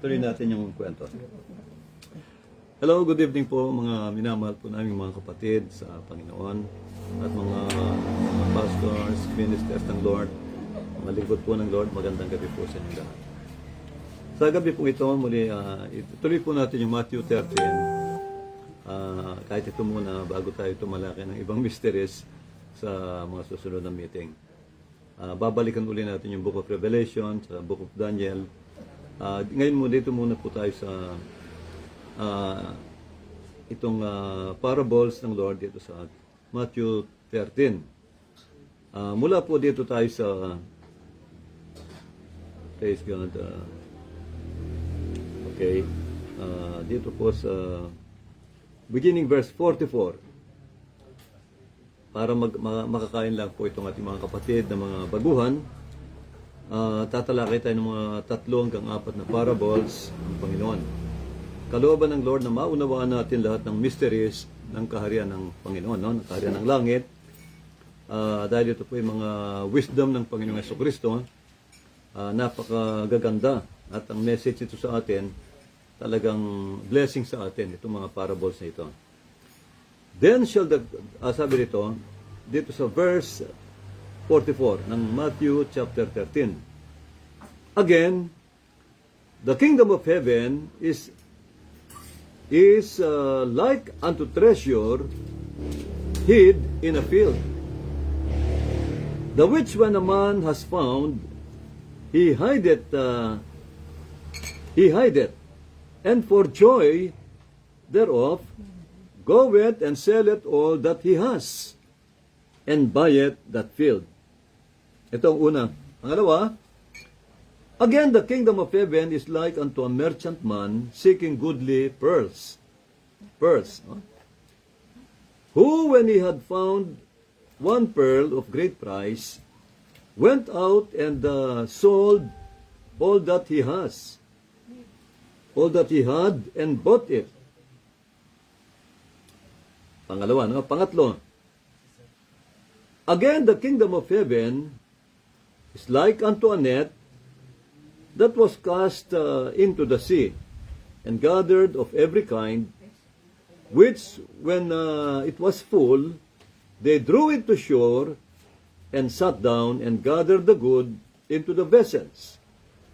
Tuloy natin yung kwento. Hello, good evening po mga minamahal po namin mga kapatid sa Panginoon at mga pastors, ministers ng Lord, mga lingkod po ng Lord. Magandang gabi po sa inyo lahat. Sa gabi po ito, muli, ituloy po natin yung Matthew 13. Kahit ito muna, bago tayo tumalaki ng ibang mysteries sa mga susunod na meeting. Babalikan uli natin yung Book of Revelation, sa Book of Daniel. Ngayon mo, dito muna po tayo sa itong parables ng Lord dito sa Matthew 13. Mula po dito tayo sa praise God. Okay. Dito po sa beginning verse 44. Para makakain lang po itong ating mga kapatid na mga baguhan. Tatalakay tayo ng mga 3 hanggang 4 na parables ng Panginoon. Kalooban ng Lord na maunawaan natin lahat ng mysteries ng kaharian ng Panginoon, no? Ng kaharian ng langit. Dahil ito po yung mga wisdom ng Panginoong Jesucristo, napakagaganda. At ang message ito sa atin, talagang blessing sa atin, itong mga parables na ito. Then shall sabi dito sa verse 44 ng Matthew chapter 13. Again, the kingdom of heaven is like unto treasure hid in a field, the which when a man has found, he hideth, and for joy thereof goeth and selleth all that he has, and buyeth that field. Ito ang una. Pangalawa, again, the kingdom of heaven is like unto a merchant man seeking goodly pearls. No? Who, when he had found one pearl of great price, went out and sold all that he had, and bought it. Pangalawa, no? Pangatlo, again, the kingdom of heaven is like unto a net that was cast into the sea, and gathered of every kind, which when it was full, they drew it to shore, and sat down, and gathered the good into the vessels,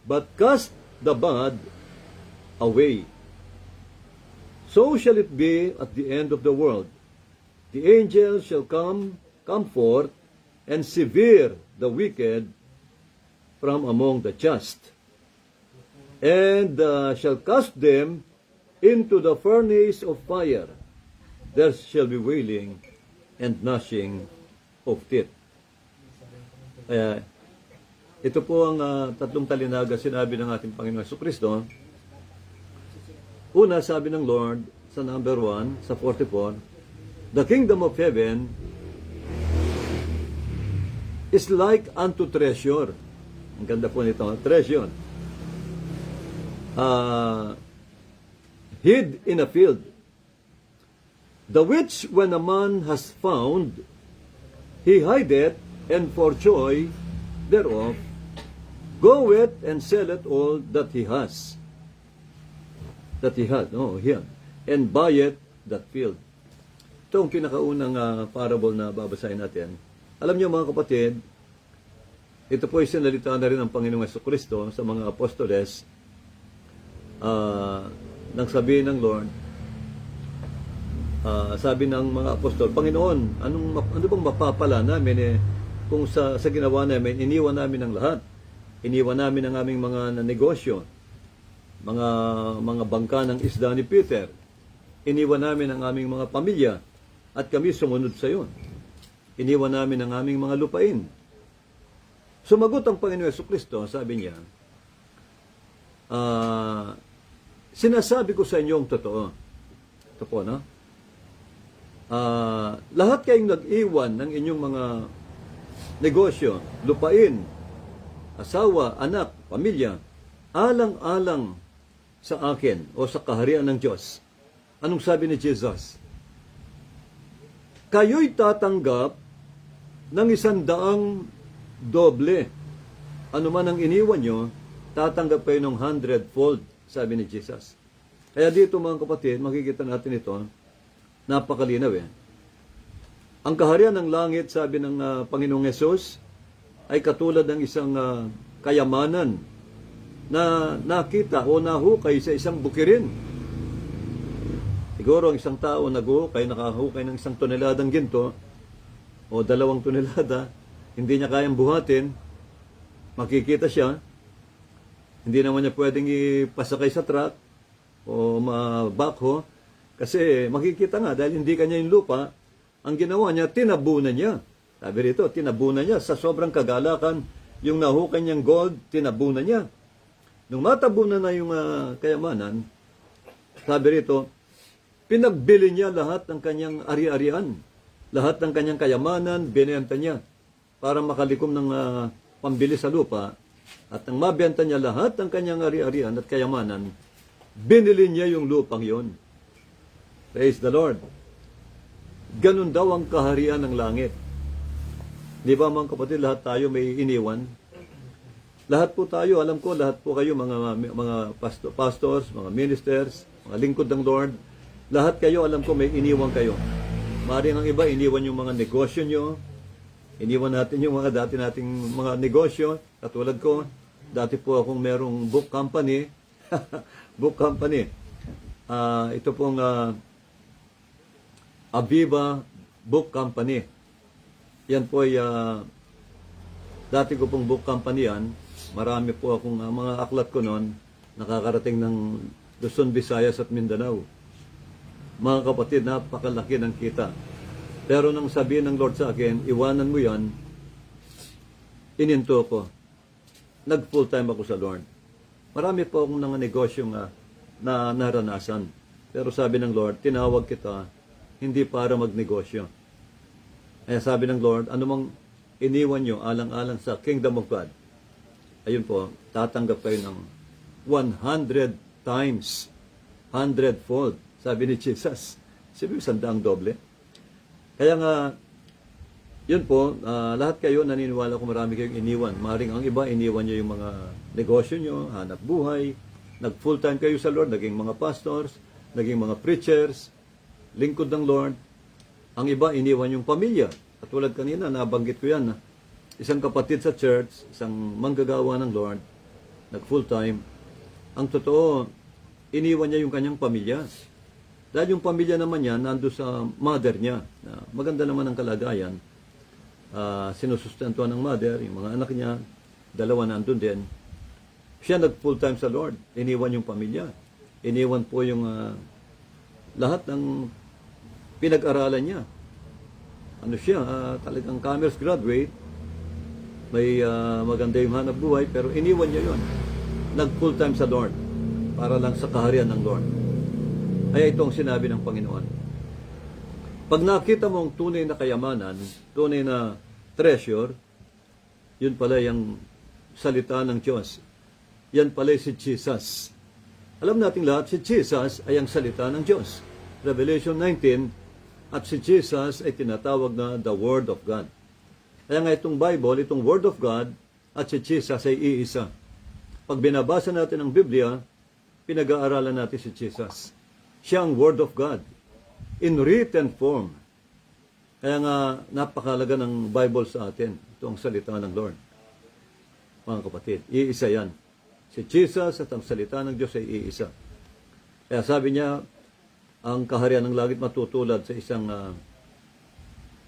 but cast the bad away. So shall it be at the end of the world. The angels shall come forth, and sever the wicked from among the just, and shall cast them into the furnace of fire. There shall be wailing and gnashing of teeth. Ito po ang 3 talinaga sinabi ng ating Panginoon Jesucristo. Una, sabi ng Lord sa number 1, sa 44, the kingdom of heaven is like unto treasure. Ang ganda po nito, treasure. Hid in a field, the which when a man has found, he hideth, and for joy thereof goeth and selleth all that he has, and buyeth that field. Ito ang pinakaunang parable na babasahin natin. Alam niyo mga kapatid, ito po ay sinalita na rin ng Panginoong Jesucristo sa mga apostoles nang sabihin ng Lord, sabi ng mga apostol, Panginoon, ano bang mapapala namin kung sa ginawa namin, iniwan namin ang lahat. Iniwan namin ang aming mga negosyo, mga bangka ng isda ni Peter. Iniwan namin ang aming mga pamilya at kami sumunod sa iyo. Iniwan namin ang aming mga lupain. Sumagot ang Panginoon Jesucristo, sabi niya, sinasabi ko sa inyo ang totoo. Ito po, no? Lahat kayong nag-iwan ng inyong mga negosyo, lupain, asawa, anak, pamilya, alang-alang sa akin o sa kaharian ng Diyos. Anong sabi ni Jesus? Kayo'y tatanggap ng 100 doble. Ano man ang iniwan nyo, tatanggap kayo ng 100-fold. sabi ni Jesus. Kaya dito mga kapatid, makikita natin ito, napakalinaw eh. Ang kaharian ng langit, sabi ng Panginoong Yesus, ay katulad ng isang kayamanan na nakita o nahukay sa isang bukirin. Siguro ang isang tao naghukay, nakahukay ng isang toneladang ginto o 2 tonelada, hindi niya kayang buhatin, makikita siya, hindi naman niya pwedeng ipasakay sa truck o mabakho kasi makikita nga dahil hindi kanya yung lupa, ang ginawa niya, tinabunan niya. Sabi rito, tinabunan niya sa sobrang kagalakan, yung nahukay niyang gold, tinabunan niya. Nung matabunan na yung kayamanan, sabi rito, pinagbili niya lahat ng kanyang ari-arian. Lahat ng kanyang kayamanan, binenta niya para makalikom ng pambili sa lupa. At nang mabenta niya lahat ng kanyang ari-arian at kayamanan, binili niya yung lupang yon. Praise the Lord. Ganun daw ang kaharian ng langit. Di ba mga kapatid, lahat tayo may iniwan? Lahat po tayo, alam ko, lahat po kayo, mga pastors, mga ministers, mga lingkod ng Lord, lahat kayo, alam ko, may iniwan kayo. Maaaring ang iba, iniwan yung mga negosyo nyo, iniwan natin yung mga dati nating mga negosyo, katulad ko, dati po akong merong book company, book company. Ito pong Aviva Book Company. Yan po ay dati ko pong book company yan. Marami po akong mga aklat ko noon nakakarating ng Luzon, Visayas at Mindanao. Mga kapatid, napakalaki ng kita. Pero nang sabihin ng Lord sa akin, iwanan mo yan, ininto ko. Nag full time ako sa Lord. Marami po akong mga negosyo na naranasan. Pero sabi ng Lord, tinawag kita, hindi para magnegosyo. Kaya sabi ng Lord, anumang iniwan nyo alang-alang sa Kingdom of God, ayun po, tatanggap kayo ng 100 times, 100-fold. Sabi ni Jesus. Sabi, 100 doble. Kaya nga, yun po, lahat kayo naniniwala ko marami kayong iniwan. Maring ang iba, iniwan nyo yung mga negosyo nyo, hanap buhay, nag-full time kayo sa Lord, naging mga pastors, naging mga preachers, lingkod ng Lord. Ang iba, iniwan yung pamilya. At tulad kanina, nabanggit ko yan. Isang kapatid sa church, isang manggagawa ng Lord, nag-full time. Ang totoo, iniwan niya yung kanyang pamilya. Dahil yung pamilya naman niya, nando sa mother niya. Maganda naman ang kalagayan. Sinusustentuhan ng mother, yung mga anak niya, 2 nandun din. Siya nag-full time sa Lord. Iniwan yung pamilya. Iniwan po yung lahat ng pinag-aralan niya. Ano siya, talagang commerce graduate, may maganda yung hanap buhay, pero iniwan niya yon. Nag-full time sa Lord, para lang sa kaharian ng Lord. Kaya ito ang sinabi ng Panginoon. Pag nakita mo ang tunay na kayamanan, tunay na treasure, yun pala yung salita ng Diyos. Yan pala si Jesus. Alam natin lahat, si Jesus ay ang salita ng Diyos. Revelation 19, at si Jesus ay tinatawag na the Word of God. Kaya nga itong Bible, itong Word of God, at si Jesus ay iisa. Pag binabasa natin ang Biblia, pinag-aaralan natin si Jesus. Siya ang Word of God, in written form. Kaya nga, napakalaga ng Bible sa atin. Ito ang salita ng Lord. Mga kapatid, iisa yan. Si Jesus at ang salita ng Diyos ay iisa. Kaya sabi niya, ang kaharian ng langit matutulad sa isang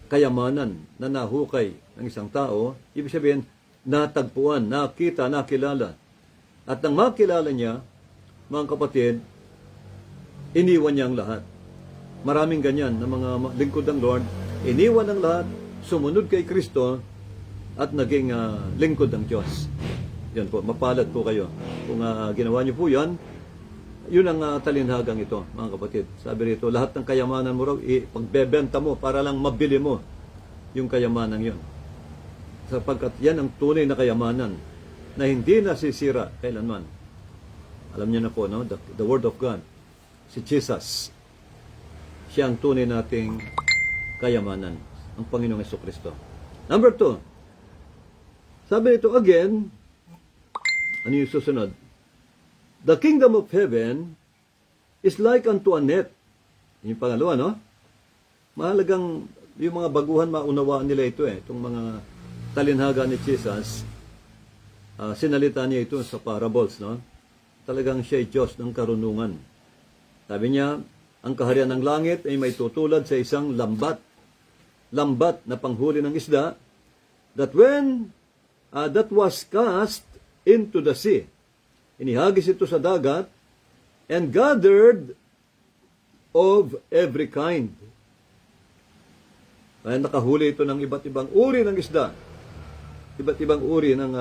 kayamanan na nahukay ng isang tao. Ibig sabihin, natagpuan, nakita, nakilala. At nang makilala niya, mga kapatid, iniwan niya ang lahat. Maraming ganyan na mga lingkod ng Lord, iniwan ang lahat, sumunod kay Kristo, at naging lingkod ng Diyos. Yan po, mapalad po kayo. Kung ginawa niyo po yan, yun ang talinhagang ito, mga kapatid. Sabi rito, lahat ng kayamanan mo raw, pagbebenta mo para lang mabili mo yung kayamanan yun. Sapagkat yan ang tunay na kayamanan na hindi nasisira kailanman. Alam niyo na po, no? The Word of God. Si Jesus. Siya ang tunay nating kayamanan. Ang Panginoong Jesucristo. Number 2. Sabi nito again, ano yung susunod? the kingdom of heaven is like unto a net. Yung pangalawa, no? Mahalagang yung mga baguhan maunawaan nila ito itong mga talinhaga ni Jesus. Sinalita niya ito sa parables, no? Talagang siya ay Diyos ng karunungan. Sabi niya, ang kaharian ng langit ay may tutulad sa isang lambat na panghuli ng isda, that when that was cast into the sea, inihagis ito sa dagat, and gathered of every kind. Ay nakahuli ito ng iba't ibang uri ng isda, iba't ibang uri ng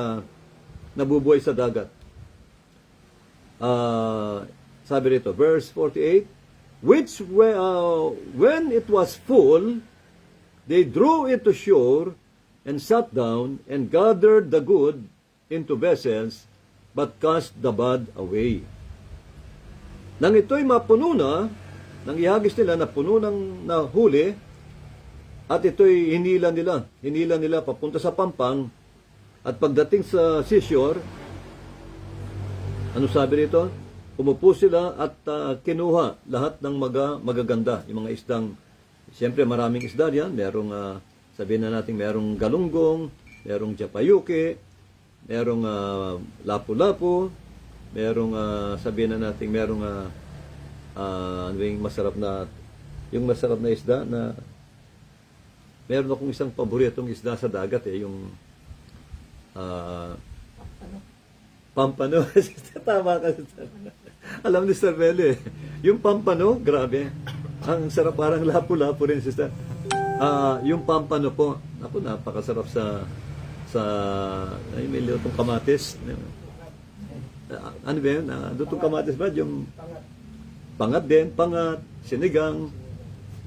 nabubuhay sa dagat. Sabi rito, verse 48, which when it was full, they drew it to shore and sat down and gathered the good into vessels, but cast the bad away. Nang ito'y mapuno na, nang ihagis nila na puno ng nahuli, at ito'y hinila nila papunta sa pampang, at pagdating sa seashore, ano sabi rito? Umupo sila at kinuha lahat ng magaganda, yung mga isdang, siyempre maraming isda yan, merong, sabihin na natin, merong galunggong, merong japayuki, merong lapu-lapu, merong, sabihin na natin, merong, ano yung masarap na isda na, meron akong isang paboritong isda sa dagat yung, pampano. Tama ka. Alam ni Sir Meli, yung pampano, grabe. Ang sarap, parang lapu-lapu rin, sister. Yung pampano po, ako napakasarap sa ay, may lutong kamatis. Ano ba yun? Lutong kamatis ba? Yung pangat din, sinigang,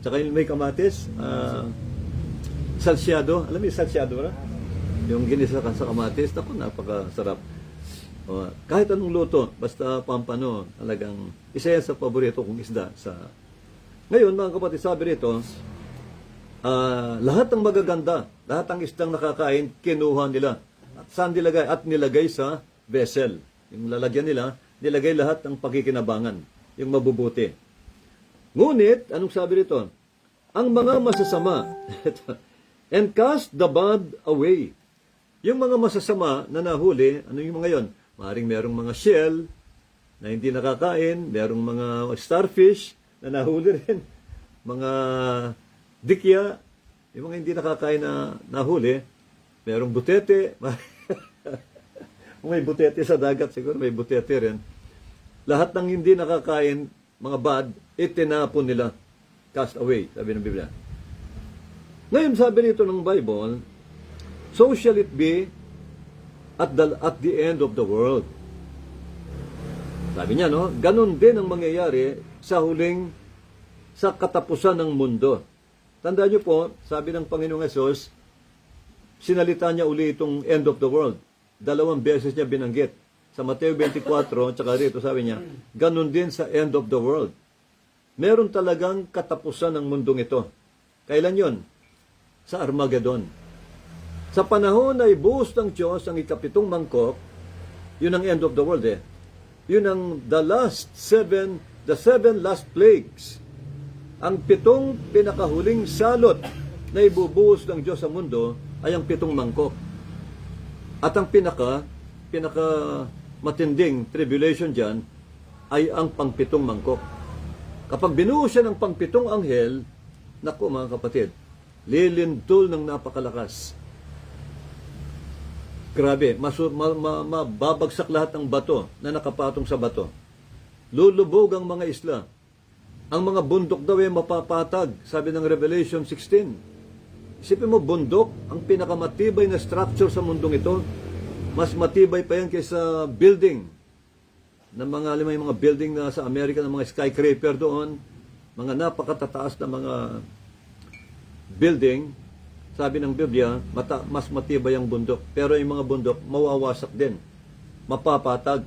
tsaka yung may kamatis, salsyado. Alam mo yung salsyado ba? Yung ginisa ka sa kamatis, ako napakasarap. Kahit anong luto, basta pampano, talagang isa yan sa paborito kong isda. Ngayon, mga kapatid, sabi rito, lahat ng magaganda, lahat ng isdang nakakain, kinuha nila. At saan nilagay? At nilagay sa vessel. Yung lalagyan nila, nilagay lahat ng pagkikinabangan, yung mabubuti. Ngunit, anong sabi rito? Ang mga masasama, and cast the bad away. Yung mga masasama na nahuli, ano yung mga yon? Maring merong mga shell na hindi nakakain, merong mga starfish na nahuli rin, mga dikya, yung mga hindi nakakain na nahuli, merong butete, may butete sa dagat, siguro may butete rin. Lahat ng hindi nakakain, mga bad, itinapon nila, cast away, sabi ng Biblia. Ngayon, sabi nito ng Bible, so shall it be at the end of the world. Sabi niya, no? Ganun din ang mangyayari sa katapusan ng mundo. Tandaan niyo po, sabi ng Panginoong Hesus, sinalita niya uli itong end of the world. 2 beses niya binanggit. Sa Mateo 24, tsaka rito sabi niya, ganun din sa end of the world. Meron talagang katapusan ng mundong ito. Kailan yon? Sa Armageddon. Sa panahon na ibuhos ng Diyos ang ikapitong mangkok, yun ang end of the world Yun ang the seven last plagues. Ang 7 pinakahuling salot na ibubuhos ng Diyos sa mundo ay ang 7 mangkok. At ang pinaka matinding tribulation dyan ay ang pang-7 mangkok. Kapag binuhos siya ng pang-7 anghel, naku mga kapatid, lilindol ng napakalakas. Grabe, mababagsak lahat ng bato na nakapatong sa bato. Lulubog ang mga isla. Ang mga bundok daw ay mapapatag, sabi ng Revelation 16. Isipin mo, bundok, ang pinakamatibay na structure sa mundong ito, mas matibay pa yan kaysa building. Yung mga building na sa Amerika, ng mga skyscraper doon, mga napakatataas na mga building. Sabi ng Biblia, mas matibay ang bundok. Pero yung mga bundok, mawawasak din. Mapapatag.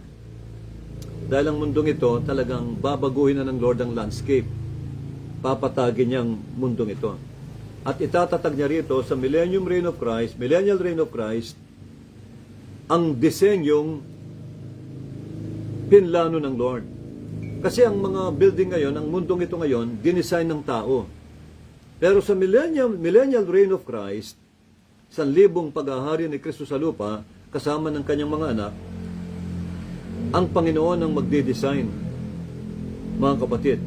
Dahil ang mundong ito, talagang babaguhin na ng Lord ang landscape. Papatagin niyang mundong ito. At itatatag niya rito sa millennial reign of Christ, ang disenyong pinlano ng Lord. Kasi ang mga building ngayon, ang mundong ito ngayon, dinesign ng tao. Pero sa millennial reign of Christ, 1,000 paghahari ni Kristo sa lupa, kasama ng kanyang mga anak, ang Panginoon ang magde-design, mga kapatid.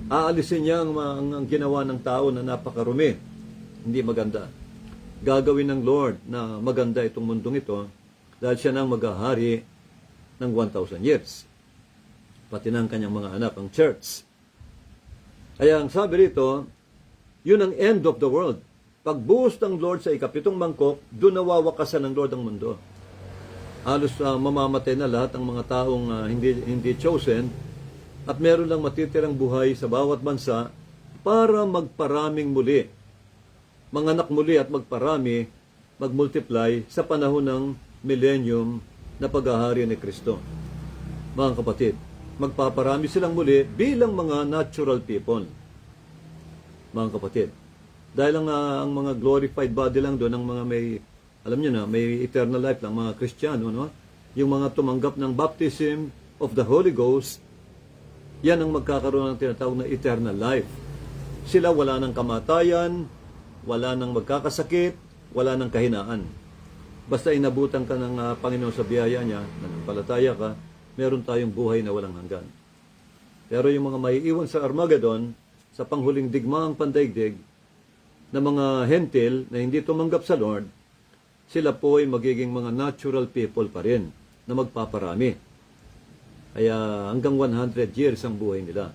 Aalisin niya ang ginawa ng tao na napakarumi, hindi maganda. Gagawin ng Lord na maganda itong mundong ito dahil siya nang maghahari ng 1,000 years. Pati ng kanyang mga anak, ang church. Kaya ang sabi rito, yun ang end of the world. Pagbuhos ng Lord sa ikapitong mangkok, doon nawawakasan ng Lord ang mundo. Halos mamamatay na lahat ng mga taong hindi chosen at meron lang matitirang buhay sa bawat bansa para magparaming muli. Manganak muli at magparami, magmultiply sa panahon ng millennium na paghahari ni Kristo. Mga kapatid, magpaparami silang muli bilang mga natural people. Mga kapatid, dahil ang mga glorified body lang doon, ang mga may, alam niyo na, may eternal life lang, mga Kristiyano, no? Yung mga tumanggap ng baptism of the Holy Ghost, yan ang magkakaroon ng tinatawag na eternal life. Sila wala ng kamatayan, wala ng magkakasakit, wala ng kahinaan. Basta inabutan ka ng Panginoon sa biyaya niya, nanampalataya ka, meron tayong buhay na walang hanggan. Pero yung mga maiiwan sa Armageddon, sa panghuling digmaang pandaigdig, na mga hentil na hindi tumanggap sa Lord, sila po ay magiging mga natural people pa rin na magpaparami. Kaya hanggang 100 years ang buhay nila.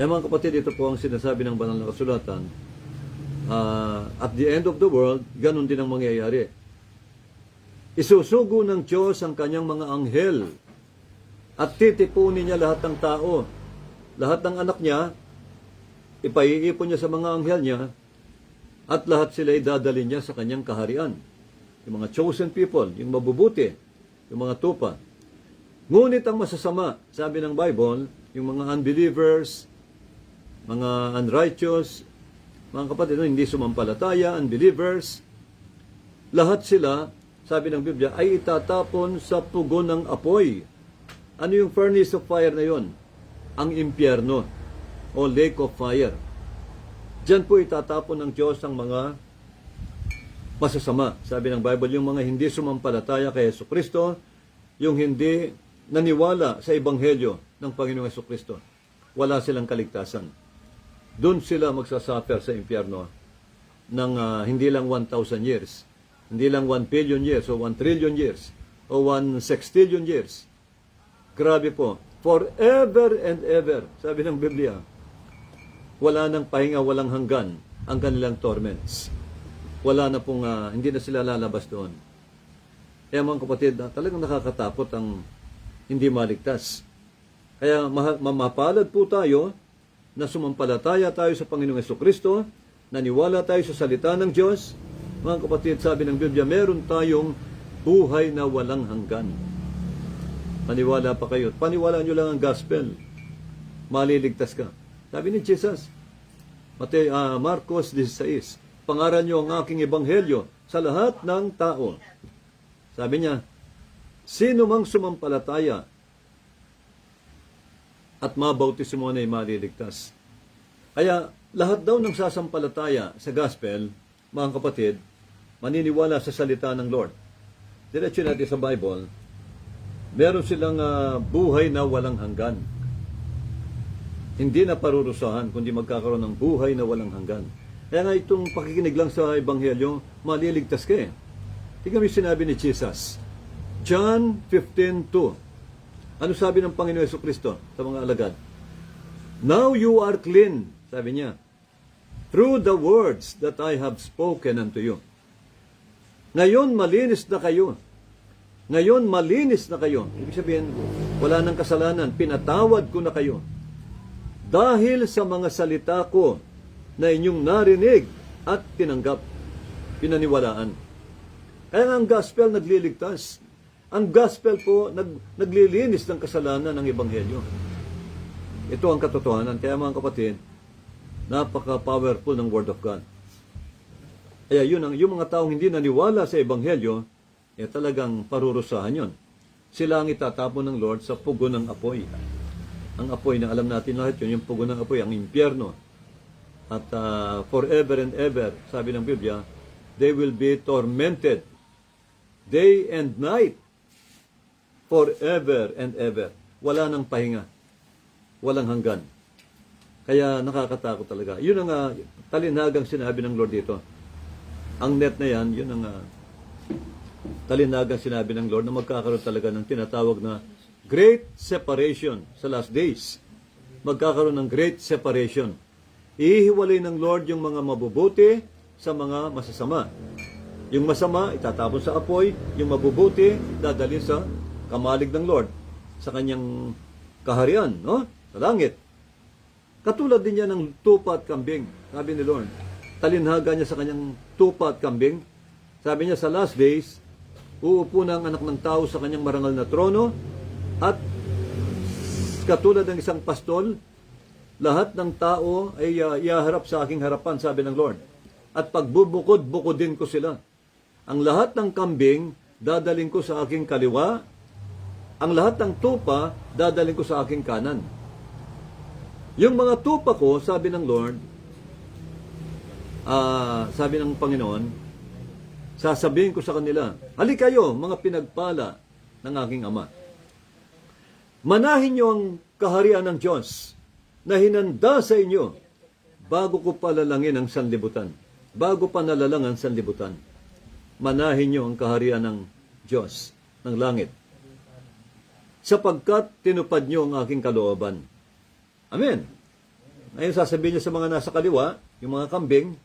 Eh mga kapatid, ito po ang sinasabi ng banal na kasulatan. At the end of the world, ganun din ang mangyayari. Isusugo ng Diyos ang kanyang mga anghel at titipunin niya lahat ng tao. Lahat ng anak niya, ipaiipon niya sa mga anghel niya at lahat sila idadalhin niya sa kanyang kaharian. Yung mga chosen people, yung mabubuti, yung mga tupa. Ngunit ang masasama, sabi ng Bible, yung mga unbelievers, mga unrighteous, mga kapatid, hindi sumampalataya, unbelievers, lahat sila, sabi ng Biblia, ay itatapon sa pugon ng apoy. Ano yung furnace of fire na yon? Ang impyerno o lake of fire. Diyan po itatapon ng Diyos ang mga masasama. Sabi ng Bible, yung mga hindi sumampalataya kay Jesucristo, yung hindi naniwala sa Ebanghelyo ng Panginoong Jesucristo, wala silang kaligtasan. Doon sila magsasuffer sa impyerno ng hindi lang 1,000 years, hindi lang 1 billion years o 1 trillion years o 1 sextillion years. Grabe po. Forever and ever, sabi ng Biblia, wala nang pahinga, walang hanggan ang kanilang torments. Wala na pong, hindi na sila lalabas doon. Kaya mga kapatid, talagang nakakatakot ang hindi maligtas. Kaya mapalad po tayo na sumampalataya tayo sa Panginoong Jesucristo, naniwala tayo sa salita ng Diyos. Mga kapatid, sabi ng Biblia, meron tayong buhay na walang hanggan. Paniwala pa kayo. Paniwala nyo lang ang gospel. Maliligtas ka. Sabi ni Jesus, Marcos 16, pangaral nyo ang aking ebanghelyo sa lahat ng tao. Sabi niya, sino mang sumampalataya at mabautismo na ay maliligtas. Kaya lahat daw ng sasampalataya sa gospel, mga kapatid, maniniwala sa salita ng Lord. Diretso natin sa Bible, meron silang buhay na walang hanggan. Hindi na parurusahan, kundi magkakaroon ng buhay na walang hanggan. Kaya nga itong pakikinig lang sa Ebanghelyo, maliligtas ka eh. Tingnan mo yung sinabi ni Jesus. John 15:2. Ano sabi ng Panginoon Jesucristo sa mga alagad? Now you are clean, sabi niya, through the words that I have spoken unto you. Ngayon malinis na kayo. Ngayon malinis na kayo. Ibig sabihin, wala nang kasalanan. Pinatawad ko na kayo. Dahil sa mga salita ko na inyong narinig at tinanggap, pinaniwalaan. Kaya ang gospel nagliligtas. Ang gospel po naglilinis ng kasalanan ng Ebanghelyo. Ito ang katotohanan. Kaya mga kapatid, napaka-powerful ng Word of God. Kaya yung mga taong hindi naniwala sa Ebanghelyo, talagang parurusahan yun. sila ang itatapon ng Lord sa pugo ng apoy. Ang apoy na alam natin lahat yun, yung pugo ng apoy, ang impyerno. At forever and ever, sabi ng Biblia, they will be tormented day and night, forever and ever. Wala nang pahinga, walang hanggan. Kaya nakakatakot talaga. Yun ang talinhagang sinabi ng Lord dito. Ang net na yan, yun ang talinhagang sinabi ng Lord na magkakaroon talaga ng tinatawag na great separation sa last days. Magkakaroon ng great separation. Ihiwalay ng Lord yung mga mabubuti sa mga masasama. Yung masama, itatapon sa apoy. Yung mabubuti, dadalhin sa kamalig ng Lord, sa kanyang kaharian, no? Sa langit. Katulad din yan ng tupa at kambing. Sabi ni Lord, talinhaga niya sa kanyang tupa at kambing. Sabi niya, sa last days, uupo na ang anak ng tao sa kanyang marangal na trono, at katulad ng isang pastol, lahat ng tao ay iaharap sa aking harapan, sabi ng Lord. At pagbubukod-bukodin ko sila. Ang lahat ng kambing, dadaling ko sa aking kaliwa. Ang lahat ng tupa, dadaling ko sa aking kanan. Yung mga tupa ko, sabi ng Lord, sabi ng Panginoon, sasabihin ko sa kanila, halika kayo, mga pinagpala ng aking Ama. Manahin niyo ang kaharian ng Diyos na hinanda sa inyo bago ko palalangin ang sanlibutan. Bago pa nalalang ang sanlibutan. Manahin niyo ang kaharian ng Diyos, ng langit. Sapagkat tinupad niyo ang aking kalooban. Amen. Ngayon sasabihin niya sa mga nasa kaliwa, yung mga kambing,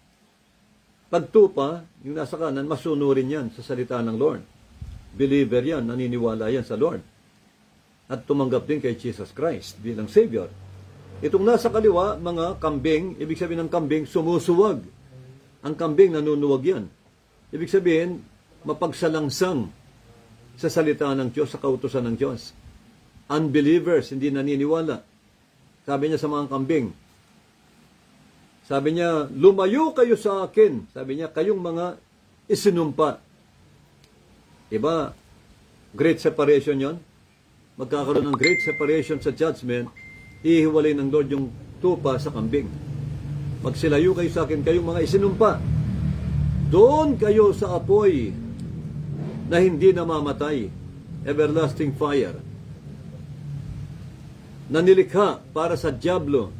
pagtupa, yung nasa kanan, masunurin yan sa salita ng Lord. Believer yan, naniniwala yan sa Lord. At tumanggap din kay Jesus Christ bilang Savior. Itong nasa kaliwa, mga kambing, ibig sabihin ng kambing, sumusuwag. Ang kambing, nanunuwag yan. Ibig sabihin, mapagsalangsang sa salita ng Diyos, sa kautusan ng Diyos. Unbelievers, hindi naniniwala. Sabi niya sa mga kambing, sabi niya, lumayo kayo sa akin. Sabi niya, kayong mga isinumpa. Diba? Great separation yon. Magkakaroon ng great separation sa judgment. Ihiwalay ng Lord yung tupa sa kambing. Magsilayo kayo sa akin, kayong mga isinumpa. Doon kayo sa apoy na hindi namamatay. Everlasting fire. Na nilikha para sa dyablo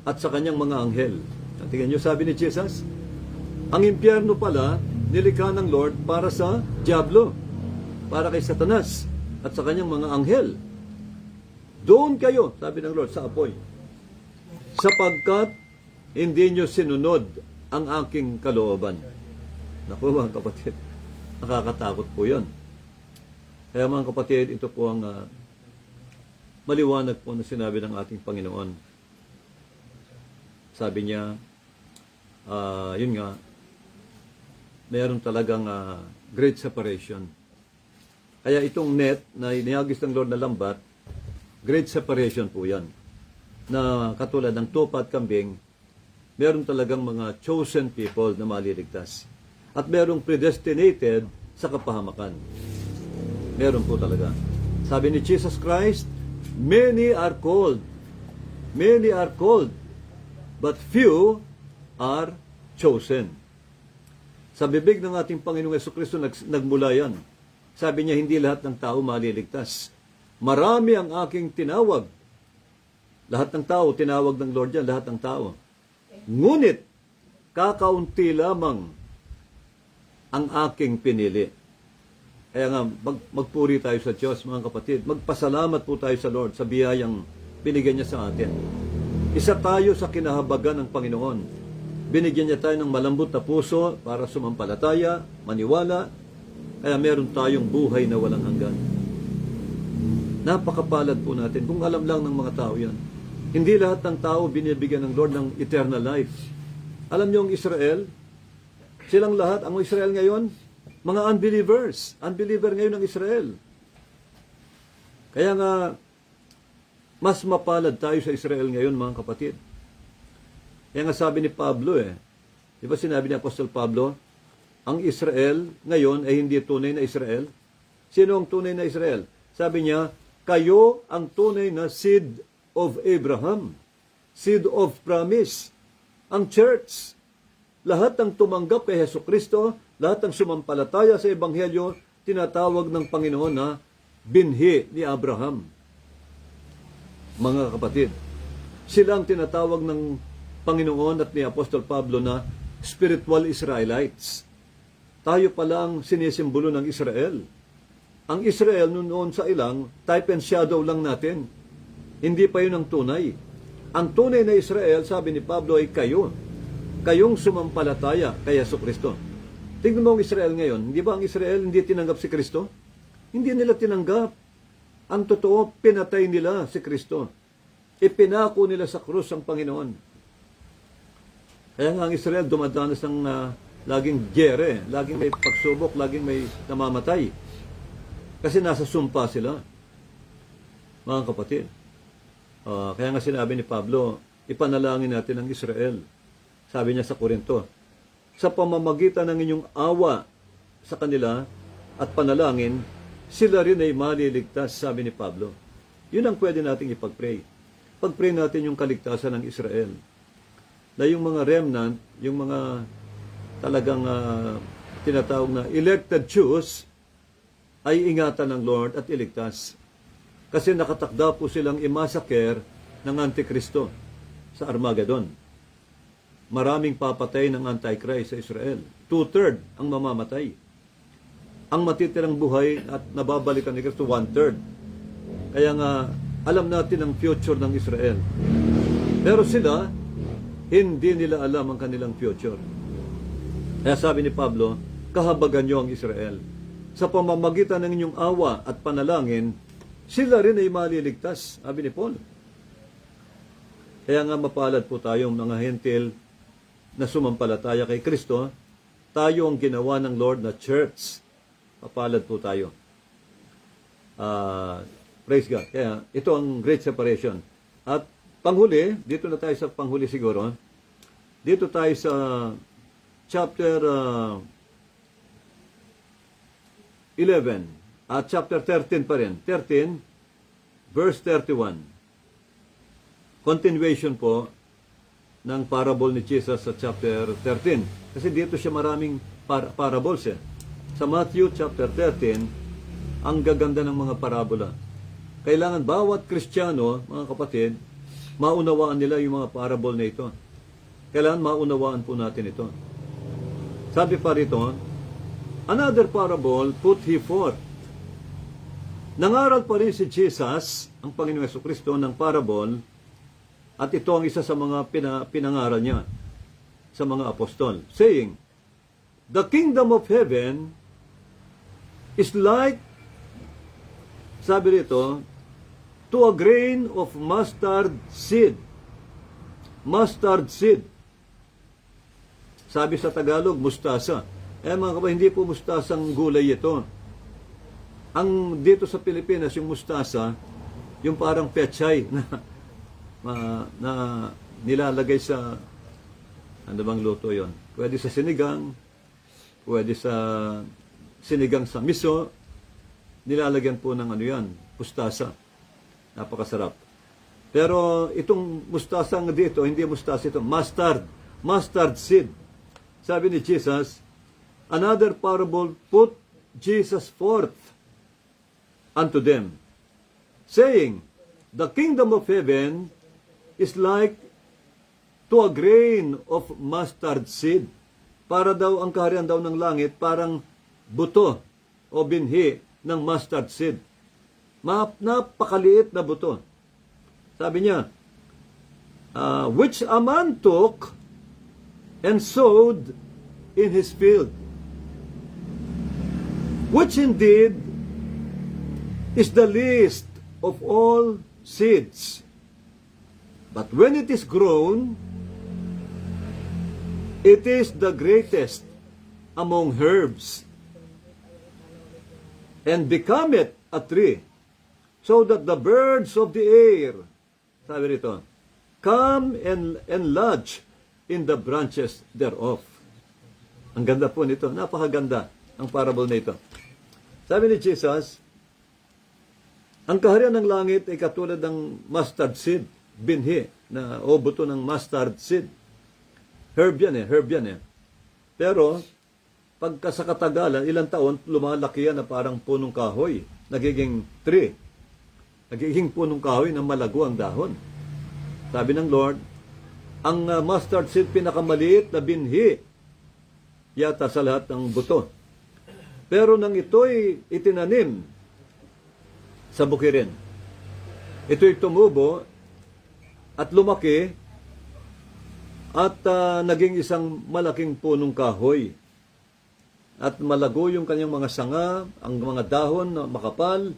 at sa kanyang mga anghel. Tingnan nyo, sabi ni Jesus, ang impyerno pala, nilikha ng Lord para sa dyablo, para kay Satanas, at sa kanyang mga anghel. Doon kayo, sabi ng Lord, sa apoy. Sapagkat hindi nyo sinunod ang aking kalooban. Naku mga kapatid, nakakatakot po yan. Kaya mga kapatid, ito po ang maliwanag po na sinabi ng ating Panginoon. Sabi niya, yun nga, mayroon talagang great separation. Kaya itong net na inihagis ng Lord na lambat, great separation po yan. Na katulad ng tupa at kambing, meron talagang mga chosen people na maliligtas. At merong predestinated sa kapahamakan. Meron po talaga. Sabi ni Jesus Christ, many are called, but few are chosen. Sa bibig ng ating Panginoong Jesucristo, nagmula yan. Sabi niya, hindi lahat ng tao maliligtas. Marami ang aking tinawag. Lahat ng tao, tinawag ng Lord yan, lahat ng tao. Ngunit, kakaunti lamang ang aking pinili. Kaya nga, magpuri tayo sa Diyos, mga kapatid. Magpasalamat po tayo sa Lord sa biyayang binigyan niya sa atin. Isa tayo sa kinahabagan ng Panginoon. Binigyan niya tayo ng malambot na puso para sumampalataya, maniwala, kaya meron tayong buhay na walang hanggan. Napakapalad po natin kung alam lang ng mga tao yan. Hindi lahat ng tao binibigyan ng Lord ng eternal life. Alam niyo ang Israel, silang lahat, ang Israel ngayon, mga unbelievers. Unbeliever ngayon ng Israel. Kaya nga, mas mapalad tayo sa Israel ngayon, mga kapatid. Kaya nga sabi ni Pablo di ba sinabi ni Apostol Pablo, ang Israel ngayon ay hindi tunay na Israel. Sino ang tunay na Israel? Sabi niya, kayo ang tunay na seed of Abraham. Seed of promise. Ang church, lahat ng tumanggap kay Hesus Kristo, lahat ng sumampalataya sa Ebanghelyo, tinatawag ng Panginoon na binhi ni Abraham. Mga kapatid, sila ang tinatawag ng Panginoon at ni Apostol Pablo na spiritual Israelites. Tayo palang sinisimbolo ng Israel. Ang Israel noon sa ilang, type and shadow lang natin. Hindi pa yun ang tunay. Ang tunay na Israel, sabi ni Pablo, ay kayo. Kayong sumampalataya kay Hesus Kristo. Tingnan mo ang Israel ngayon. Hindi ba ang Israel hindi tinanggap si Kristo? Hindi nila tinanggap. Ang totoo, pinatay nila si Kristo. Ipinako nila sa krus ang Panginoon. Kaya nga ang Israel dumadanas ng laging gyere, laging may pagsubok, laging may namamatay. Kasi nasa sumpa sila. Mga kapatid. Kaya nga sinabi ni Pablo, ipanalangin natin ang Israel. Sabi niya sa Korinto, sa pamamagitan ng inyong awa sa kanila at panalangin, sila rin ay maliligtas, sabi ni Pablo. Yun ang pwede nating ipag-pray. Pag-pray natin yung kaligtasan ng Israel. Na yung mga remnant, yung mga talagang tinatawag na elected Jews, ay ingatan ng Lord at iligtas. Kasi nakatakda po silang imasaker ng Antikristo sa Armageddon. Maraming papatay ng Antichrist sa Israel. 2/3 ang mamamatay. Ang matitirang buhay at nababalikan ni Kristo 1/3. Kaya nga, alam natin ang future ng Israel. Pero sila, hindi nila alam ang kanilang future. Kaya sabi ni Pablo, kahabagan niyo ang Israel. Sa pamamagitan ng inyong awa at panalangin, sila rin ay maliligtas, sabi ni Paul. Kaya nga mapalad po tayong mga hentil na sumampalataya kay Kristo, tayo ang ginawa ng Lord na church. Mapalad po tayo. Praise God. Kaya ito ang great separation. At panghuli, dito na tayo sa panghuli siguro. Dito tayo sa chapter 11 at chapter 13 pa rin. 13, verse 31. Continuation po ng parable ni Jesus sa chapter 13. Kasi dito siya maraming parables eh. Sa Matthew chapter 13, ang gaganda ng mga parabola. Kailangan bawat Kristiyano, mga kapatid, maunawaan nila yung mga parable na ito. Kailangan maunawaan po natin ito. Sabi pa rito, another parable put he forth. Nangaral pa rin si Jesus, ang Panginoong Jesucristo, ng parable, at ito ang isa sa mga pinangaral niya sa mga apostol, saying, the kingdom of heaven is like, sabi rito, to a grain of mustard seed. Mustard seed. Sabi sa Tagalog, mustasa. Mga kapatid, hindi po mustasang gulay ito. Ang dito sa Pilipinas, yung mustasa, yung parang pechay na nilalagay sa, ano bang luto yon? Pwede sa sinigang, pwede sa sinigang sa miso, nilalagyan po ng ano yan, mustasa. Napakasarap. Pero itong mustasang dito, hindi mustasa ito, mustard seed. Sabi ni Jesus, another parable put Jesus forth unto them, saying, the kingdom of heaven is like to a grain of mustard seed. Para daw, ang kaharian daw ng langit, parang buto o binhi ng mustard seed. Napakaliit na buto. Sabi niya, which a man took and sowed in his field, which indeed is the least of all seeds. But when it is grown, it is the greatest among herbs, and becometh a tree, so that the birds of the air, sabi rito, come and lodge in the branches thereof. Ang ganda po nito. Napakaganda ang parable na ito. Sabi ni Jesus, Ang kaharian ng langit ay katulad ng mustard seed, binhi, o buto ng mustard seed. Herb yan eh. Pero, pagka sa katagalan, ilang taon, lumalaki yan na parang punong kahoy. Nagiging tree. Nagiging punong kahoy na malago ang dahon. Sabi ng Lord, ang mustard seed pinakamaliit na binhi yata sa lahat ng buto. Pero nang ito'y itinanim sa bukirin, ito'y tumubo at lumaki at naging isang malaking punong kahoy. At malago yung kanyang mga sanga, ang mga dahon na makapal,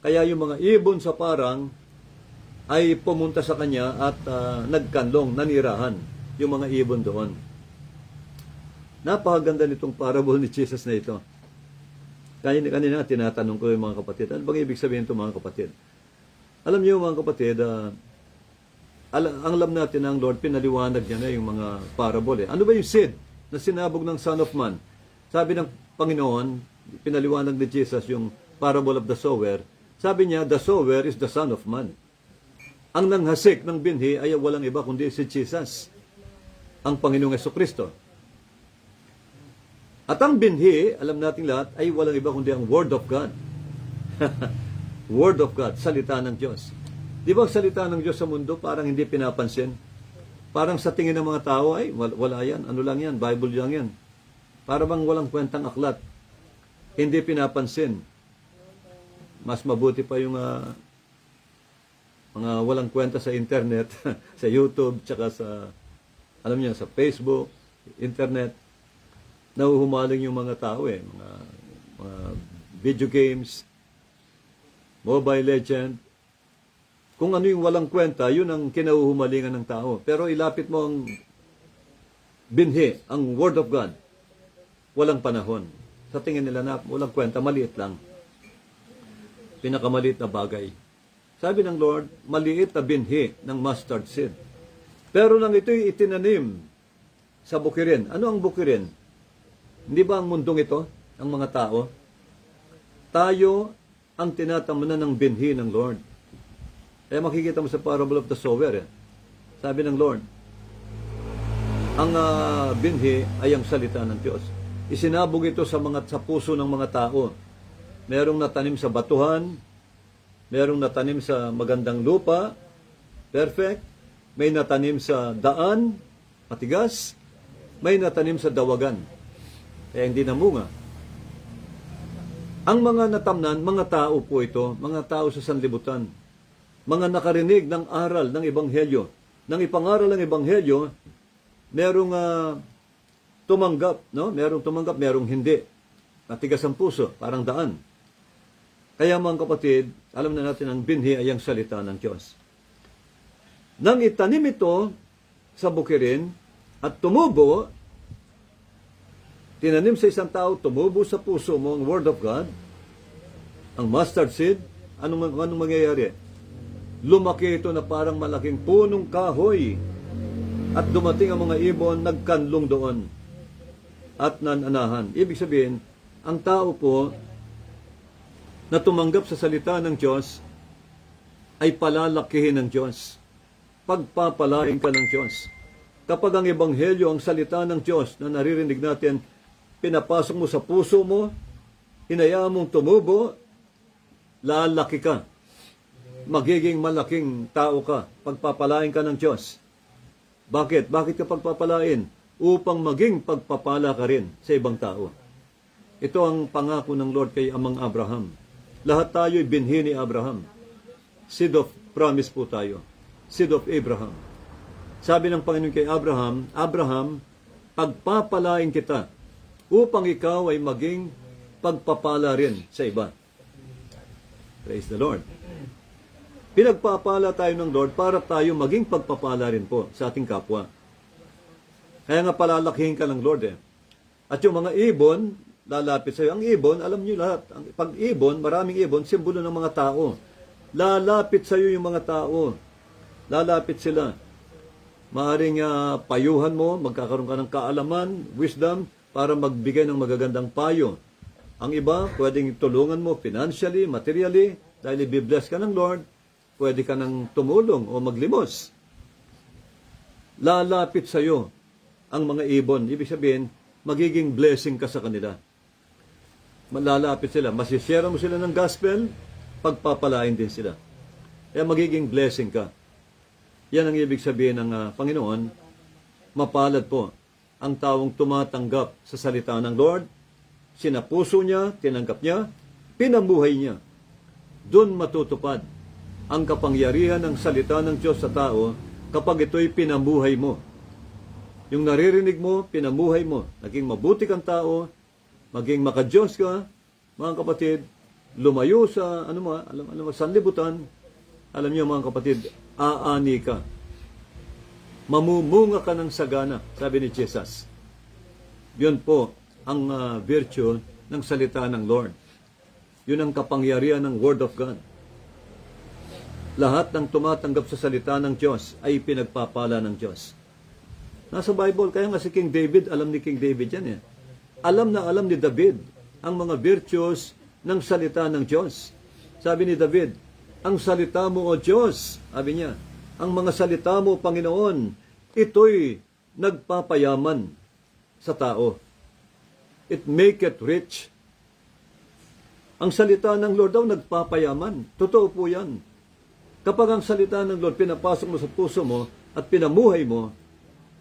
kaya yung mga ibon sa parang ay pumunta sa kanya at nagkanlong, nanirahan yung mga ibon doon. Napakaganda nitong parable ni Jesus na ito. Kanina tinatanong ko yung mga kapatid, ano bang ibig sabihin ito mga kapatid? Alam niyo mga kapatid, ang alam natin ang Lord, pinaliwanag niya na yung mga parable. Ano ba yung seed na sinabog ng Son of Man? Sabi ng Panginoon, pinaliwanag ni Jesus yung parable of the sower. Sabi niya, the sower is the Son of Man. Ang nanghasik ng binhi ay walang iba kundi si Jesus, ang Panginoong Jesucristo. At ang binhi, alam nating lahat, ay walang iba kundi ang Word of God. Word of God, salita ng Diyos. Di ba ang salita ng Diyos sa mundo parang hindi pinapansin? Parang sa tingin ng mga tao, ay wala yan, ano lang yan, Bible lang yan. Para bang walang kwentang aklat. Hindi pinapansin. Mas mabuti pa yung mga walang kwenta sa internet, sa YouTube, tsaka sa, alam niyo, sa Facebook, internet. Nahuhumaling yung mga tao mga video games, Mobile Legend. Kung ano yung walang kwenta, yun ang kinahuhumalingan ng tao. Pero ilapit mo ang binhi, ang Word of God, walang panahon. Sa tingin nila na walang kwenta, maliit lang. Pinakamaliit na bagay. Sabi ng Lord, maliit na binhi ng mustard seed. Pero nang ito'y itinanim sa bukirin. Ano ang bukirin? Hindi ba ang mundong ito, ang mga tao? Tayo ang tinatamunan ng binhi ng Lord. Kaya makikita mo sa parable of the sower. Sabi ng Lord, ang binhi ay ang salita ng Diyos. Isinabog ito sa puso ng mga tao. Merong natanim sa batuhan, merong natanim sa magandang lupa, perfect. May natanim sa daan, matigas. May natanim sa dawagan. Kaya hindi namunga. Ang mga natamnan, mga tao po ito, mga tao sa sanlibutan, mga nakarinig ng aral ng Ebanghelyo. Nang ipangaral ng Ebanghelyo, merong tumanggap, no? Merong tumanggap, merong hindi. Matigas ang puso, parang daan. Kaya mga kapatid, alam na natin ang binhi ay ang salita ng Diyos. Nang itanim ito sa bukirin at tumubo, tinanim sa isang tao, tumubo sa puso mo ang Word of God, ang mustard seed, anong mangyayari? Lumaki ito na parang malaking punong kahoy at dumating ang mga ibon, nagkanlong doon at nananahan. Ibig sabihin, ang tao po na tumanggap sa salita ng Diyos ay palalakihin ng Diyos. Pagpapalain ka ng Diyos. Kapag ang Ebanghelyo, ang salita ng Diyos na naririnig natin, pinapasok mo sa puso mo, hinayaan mong tumubo, lalaki ka. Magiging malaking tao ka. Pagpapalain ka ng Diyos. Bakit? Bakit ka pagpapalain? Upang maging pagpapala ka rin sa ibang tao. Ito ang pangako ng Lord kay Amang Abraham. Lahat tayo'y binhi ni Abraham. Seed of promise po tayo. Seed of Abraham. Sabi ng Panginoon kay Abraham, Abraham, pagpapalain kita upang ikaw ay maging pagpapala rin sa iba. Praise the Lord. Pinagpapala tayo ng Lord para tayo maging pagpapala rin po sa ating kapwa. Kaya nga palalakihin ka ng Lord At yung mga ibon, lalapit sa iyo. Ang ibon, alam niyo lahat, pag ibon, maraming ibon, simbolo ng mga tao. Lalapit sa iyo yung mga tao. Lalapit sila. Maaring payuhan mo, magkakaroon ka ng kaalaman, wisdom, para magbigay ng magagandang payo. Ang iba, pwedeng tulungan mo financially, materially, dahil i-bless ka ng Lord, pwede ka nang tumulong o maglimos. Lalapit sa iyo ang mga ibon. Ibig sabihin, magiging blessing ka sa kanila. Malalapit sila. Masishare mo sila ng gospel, pagpapalain din sila. Kaya magiging blessing ka. Yan ang ibig sabihin ng Panginoon. Mapalad po ang taong tumatanggap sa salita ng Lord, sinapuso niya, tinanggap niya, pinamuhay niya. Doon matutupad ang kapangyarihan ng salita ng Diyos sa tao kapag ito'y pinamuhay mo. Yung naririnig mo, pinamuhay mo. Naging mabuti kang tao, maging makadiyos ka, mga kapatid, lumayo sa sanlibutan. Alam niyo mga kapatid, aani ka. Mamumunga ka ng sagana, sabi ni Jesus. Yun po ang virtue ng salita ng Lord. Yun ang kapangyarihan ng Word of God. Lahat ng tumatanggap sa salita ng Diyos ay pinagpapala ng Diyos. Nasa Bible, kaya nga si King David, alam ni King David yan eh. Alam na alam ni David ang mga virtues ng salita ng Diyos. Sabi ni David, ang salita mo, O Diyos, sabi niya, ang mga salita mo, Panginoon, ito'y nagpapayaman sa tao. It maketh rich. Ang salita ng Lord daw nagpapayaman. Totoo po yan. Kapag ang salita ng Lord pinapasok mo sa puso mo at pinamuhay mo,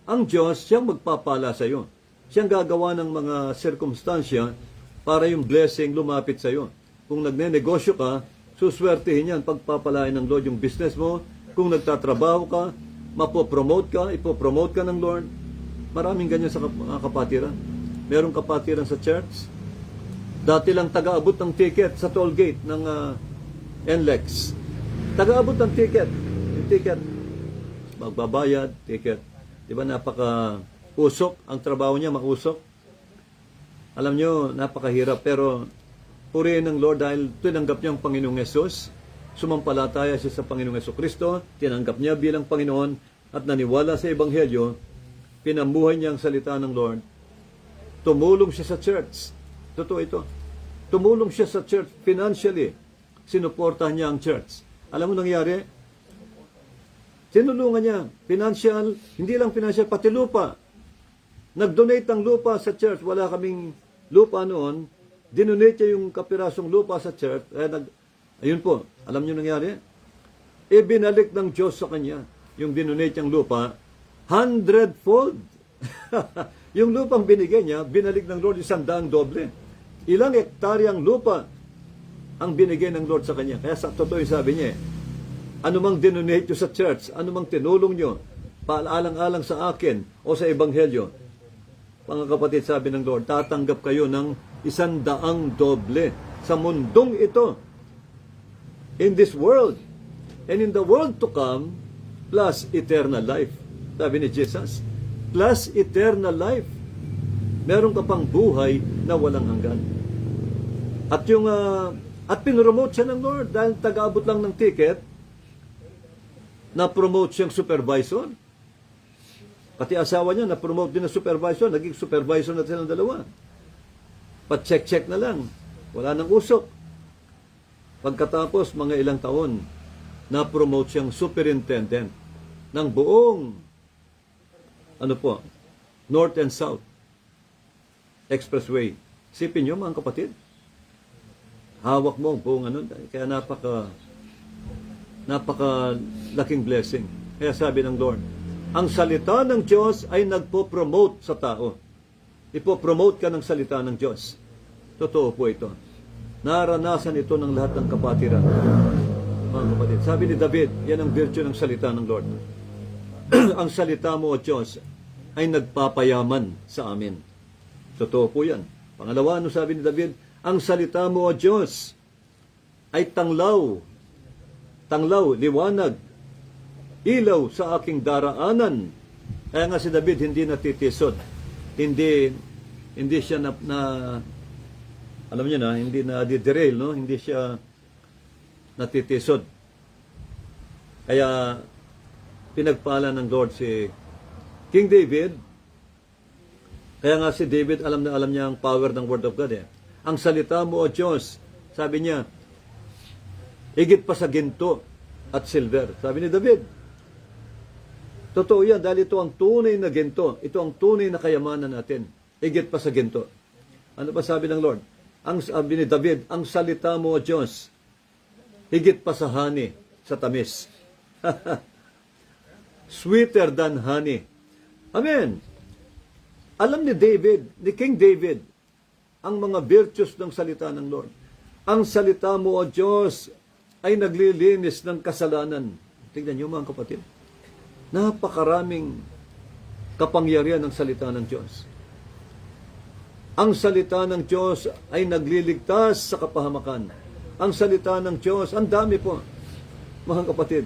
ang Diyos siyang magpapala sa iyo. Siyang gagawa ng mga sirkumstansya para yung blessing lumapit sa iyo. Kung nagne-negosyo ka, suswertihin yan, pagpapalain ng Lord yung business mo. Kung nagtatrabaho ka, mapopromote ka, ipopromote ka ng Lord. Maraming ganyan sa kapatiran. Merong kapatiran sa church. Dati lang taga-abot ng ticket sa toll gate ng NLEX. Taga-abot ng ticket. Yung ticket, magbabayad, ticket. Di ba napaka-usok? Ang trabaho niya, mausok. Alam nyo, napakahirap. Pero, purihin ng Lord dahil tinanggap niya ang Panginoong Yesus. Sumampalataya siya sa Panginoong Jesucristo. Tinanggap niya bilang Panginoon at naniwala sa Ebanghelyo. Pinamuhay niya ang salita ng Lord. Tumulong siya sa church. Totoo ito. Tumulong siya sa church financially. Sinuportahan niya ang church. Alam mo nangyari? Sinulungan niya. Financial, hindi lang financial, pati lupa. Nag-donate ang lupa sa church. Wala kaming lupa noon. Dinonate niya yung kapirasong lupa sa church. Ayun po, alam niyo nangyari? Ibinalik ng Diyos sa kanya yung dinonate niyang lupa 100-fold. Yung lupang binigay niya, binalik ng Lord 100 doble. Ilang hektaryang lupa ang binigay ng Lord sa kanya. Kaya sa totoo yung sabi niya, anumang dinonate nyo sa church, anumang tinulong nyo, paalang-alang sa akin o sa Ebanghelyo, mga kapatid, sabi ng Lord, tatanggap kayo ng 100 doble sa mundong ito. In this world, and in the world to come, plus eternal life. Sabi ni Jesus, plus eternal life. Meron ka pang buhay na walang hanggan. At yung at pinromote siya ng Lord dahil taga-abot lang ng ticket, na-promote siyang supervisor. Pati asawa niya na-promote din na supervisor, naging supervisor na silang dalawa. Pa-check-check na lang. Wala nang usok. Pagkatapos mga ilang taon, na-promote siyang superintendent ng buong North and South Expressway. Sipin niyo mga kapatid, hawak mo buong kaya napaka laking blessing. Kaya sabi ng Lord, ang salita ng Diyos ay nagpo-promote sa tao. Ipo-promote ka ng salita ng Diyos. Totoo po ito. Naranasan ito ng lahat ng kapatiran. Mga kapatid, sabi ni David, yan ang virtue ng salita ng Lord. Ang salita mo, O Diyos, ay nagpapayaman sa amin. Totoo po yan. Pangalawa, sabi ni David, ang salita mo, O Diyos, ay tanglaw, liwanag, ilaw sa aking daraanan. Kaya nga si David hindi natitisod. Hindi siya alam niyo na, hindi na derail, no? Hindi siya natitisod. Kaya pinagpala ng Lord si King David. Kaya nga si David alam niya ang power ng Word of God. Ang salita mo, O Diyos, sabi niya, higit pa sa ginto at silver. Sabi ni David. Totoo yan, dahil ito ang tunay na ginto. Ito ang tunay na kayamanan natin. Higit pa sa ginto. Ano ba sabi ng Lord? Ang sabi ni David, ang salita mo, O Diyos, higit pa sa honey, sa tamis. Sweeter than honey. Amen. Alam ni David, ni King David, ang mga virtues ng salita ng Lord. Ang salita mo, O Diyos, ay naglilinis ng kasalanan. Tingnan niyo mga kapatid. Napakaraming kapangyarihan ng salita ng Diyos. Ang salita ng Diyos ay nagliligtas sa kapahamakan. Ang salita ng Diyos, ang dami po, mga kapatid.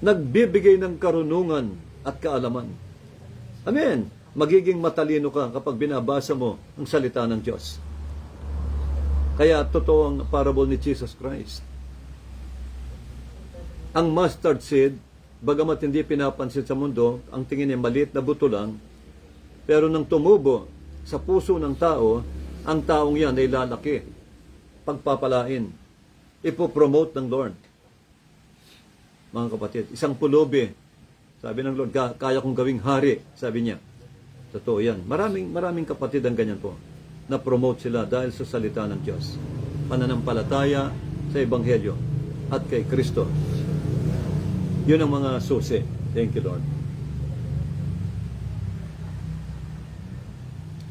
Nagbibigay ng karunungan at kaalaman. Amen. Magiging matalino ka kapag binabasa mo ang salita ng Diyos. Kaya totoo ang parable ni Jesus Christ. Ang mustard seed, bagamat hindi pinapansin sa mundo, ang tingin niya maliit na buto lang, pero nang tumubo sa puso ng tao, ang taong yan ay lalaki, pagpapalain, ipopromote ng Lord. Mga kapatid, isang pulubi, sabi ng Lord, kaya kong gawing hari, sabi niya. Totoo yan. Maraming kapatid ang ganyan po, na promote sila dahil sa salita ng Diyos. Pananampalataya sa Ebanghelyo at kay Kristo. Yun ang mga susi. Thank you, Lord.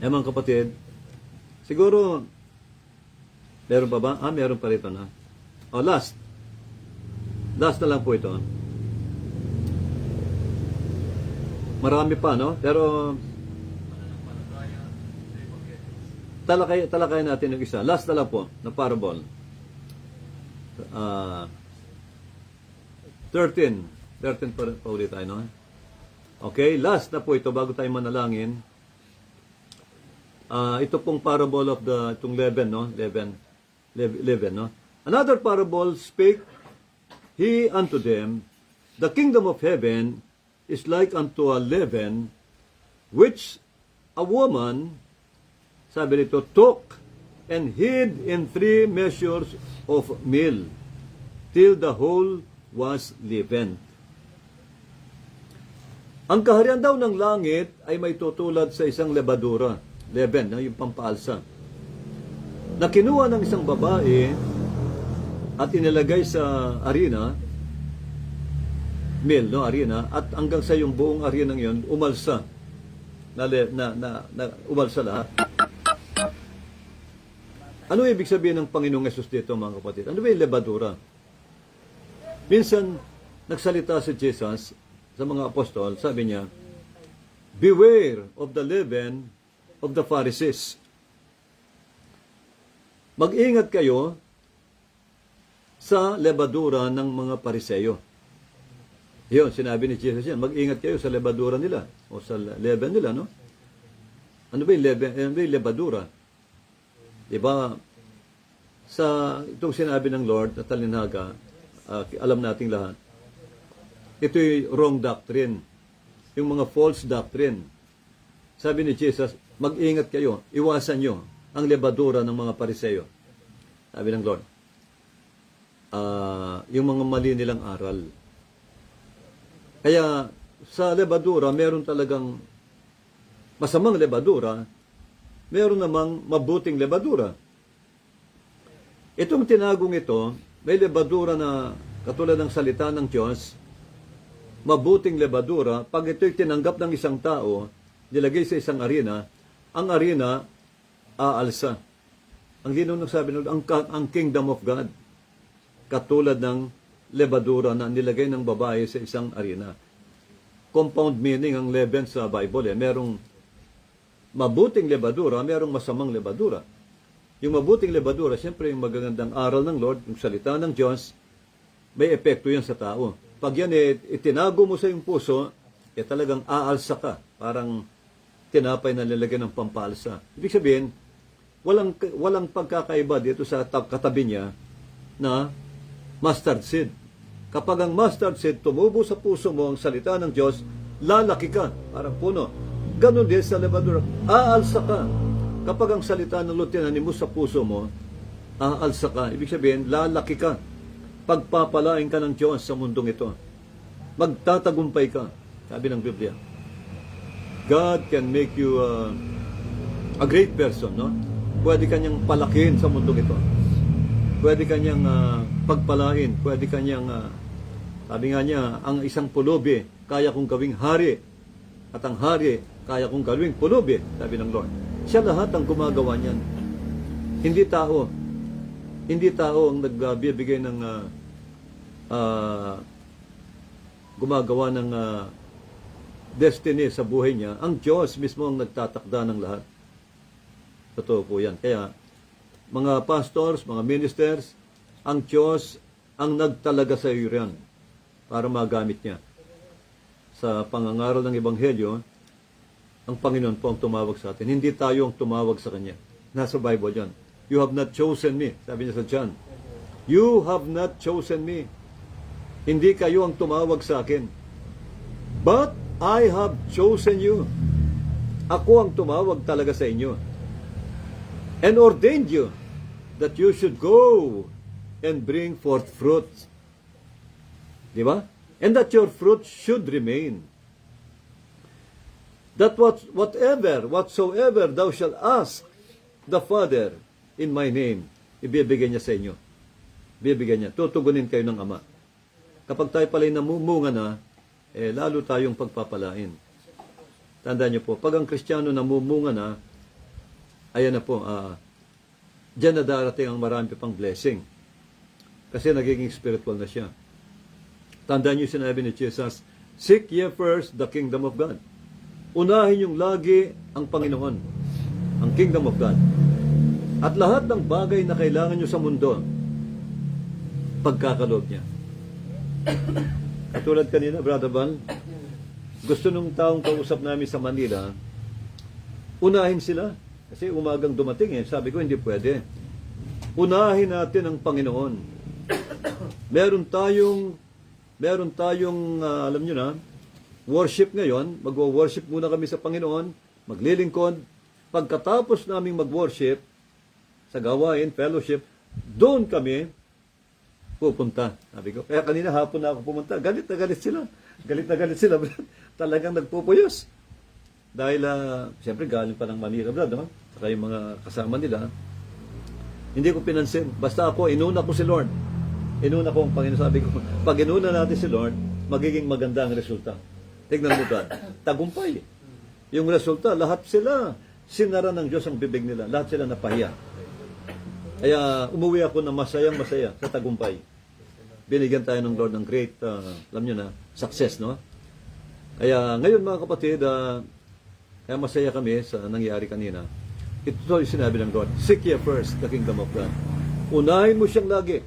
Mga kapatid, siguro, meron pa ba? Meron pa rito na. Last. Last na lang po ito. Marami pa, no? Pero, talakay natin yung isa. Last na lang po, na parable. 13 pa ulit tayo, no? Okay, last na po ito, bago tayo manalangin. Ito pong parable of itong leaven, no? Leaven, no? Another parable spake he unto them, the kingdom of heaven is like unto a leaven, which a woman, sabi nito, took and hid in 3 measures of meal, till the whole was leavened. Ang kaharian daw ng langit ay may tutulad sa isang lebadura, leaven, yung pampaalsa, na kinuha ng isang babae at inilagay sa arena, meal, no, arena, at hanggang sa yung buong arena ngayon, umalsa. Umalsa lahat. Ano ibig sabihin ng Panginoong Yesus dito, mga kapatid? Ano ba yung lebadura? Minsan, nagsalita si Jesus sa mga apostol, sabi niya, beware of the leaven of the Pharisees. Mag-ingat kayo sa lebadura ng mga Pariseyo. Yun, sinabi ni Jesus yan, mag-ingat kayo sa lebadura nila, o sa leaven nila, no? Ano ba yung leaven? Ano ba yung lebadura? Diba, sa itong sinabi ng Lord na talinaga, alam nating lahat, ito'y wrong doctrine. Yung mga false doctrine. Sabi ni Jesus, mag-ingat kayo, iwasan nyo ang lebadura ng mga Pariseyo. Sabi ng Lord, yung mga mali nilang aral. Kaya sa lebadura, meron talagang masamang lebadura, meron namang mabuting lebadura. Itong tinagong ito, may lebadura na katulad ng salita ng Diyos, mabuting lebadura, pag ito'y tinanggap ng isang tao, nilagay sa isang arena, ang arena aalsa. Ang linaw ng sabi nila, ang kingdom of God, katulad ng lebadura na nilagay ng babae sa isang arena. Compound meaning ang leaven sa Bible. Merong mabuting lebadura, merong masamang lebadura. Yung mabuting lebadura, siyempre yung magagandang aral ng Lord, yung salita ng Diyos, may epekto yan sa tao. Pag yan itinago mo sa iyong puso, talagang aalsa ka. Parang tinapay na lalagyan ng pampalsa. Ibig sabihin, walang pagkakaiba dito sa katabi niya na mustard seed. Kapag ang mustard seed tumubo sa puso mo ang salita ng Diyos, lalaki ka, parang puno. Ganon din sa lebadura, aalsa ka. Kapag ang salita ng Lord tinanim mo sa puso mo, aalsa ka. Ibig sabihin, lalaki ka. Pagpapalain ka ng Diyos sa mundong ito. Magtatagumpay ka. Sabi ng Biblia. God can make you a great person, no? Pwede kanyang palakihin sa mundong ito. Pwede kanyang pagpalain. Pwede kanyang, sabi nga niya, ang isang pulubi, kaya kong gawing hari. At ang hari, kaya kong gawing pulubi, sabi ng Lord. Siya lahat ang gumagawa niyan. Hindi tao. Hindi tao ang nagbibigay ng gumagawa ng destiny sa buhay niya. Ang Diyos mismo ang nagtatakda ng lahat. Totoo po yan. Kaya, mga pastors, mga ministers, ang Diyos ang nagtalaga sa iyo yan para magamit niya. Sa pangangaral ng Ebanghelyo, ang Panginoon po ang tumawag sa atin. Hindi tayo ang tumawag sa Kanya. Nasa Bible yan. You have not chosen me. Sabi niya sa John. You have not chosen me. Hindi kayo ang tumawag sa akin. But I have chosen you. Ako ang tumawag talaga sa inyo. And ordained you that you should go and bring forth fruit. Di ba? And that your fruit should remain. That whatsoever thou shalt ask the Father in my name, ibibigay niya sa inyo. Ibibigay niya. Tutugunin kayo ng Ama. Kapag tayo pala'y namumunga na, lalo tayong pagpapalain. Tandaan niyo po, pag ang Kristiyano namumunga na, ayan na po, diyan na darating ang marami pang blessing. Kasi nagiging spiritual na siya. Tandaan niyo sinabi ni Jesus, seek ye first the kingdom of God. Unahin yung lagi ang Panginoon, ang kingdom of God. At lahat ng bagay na kailangan nyo sa mundo, pagkakaloob niya. Katulad kanina, Brother Val, gusto nung taong kausap namin sa Manila, unahin sila. Kasi umagang dumating Sabi ko, hindi pwede. Unahin natin ang Panginoon. Meron tayong, alam nyo na, worship ngayon. Mag-worship muna kami sa Panginoon, maglilingkod. Pagkatapos naming mag-worship, sa gawain, fellowship, doon kami pupunta. Sabi ko, kaya kanina hapon na ako pumunta. Galit na galit sila. Galit na galit sila. Talagang nagpupuyos. Dahil, siyempre, galing pa ng Manila, brad, no? Saka yung mga kasama nila. Hindi ko pinansin. Basta ako, inuna ko si Lord. Inuna ko ang Panginoon. Sabi ko, pag inuna natin si Lord, magiging maganda ang resulta. Tignan mo, brad. Tagumpay. Yung resulta, lahat sila, sinara ng Diyos ang bibig nila. Lahat sila napahiya. Kaya umuwi ako na masayang masaya sa tagumpay. Binigyan tayo ng Lord ng great, alam nyo na, success, no? Kaya ngayon mga kapatid, kaya masaya kami sa nangyari kanina. Ito yung sinabi ng Lord, seek ye first the kingdom of God. Unahin mo siyang lagi.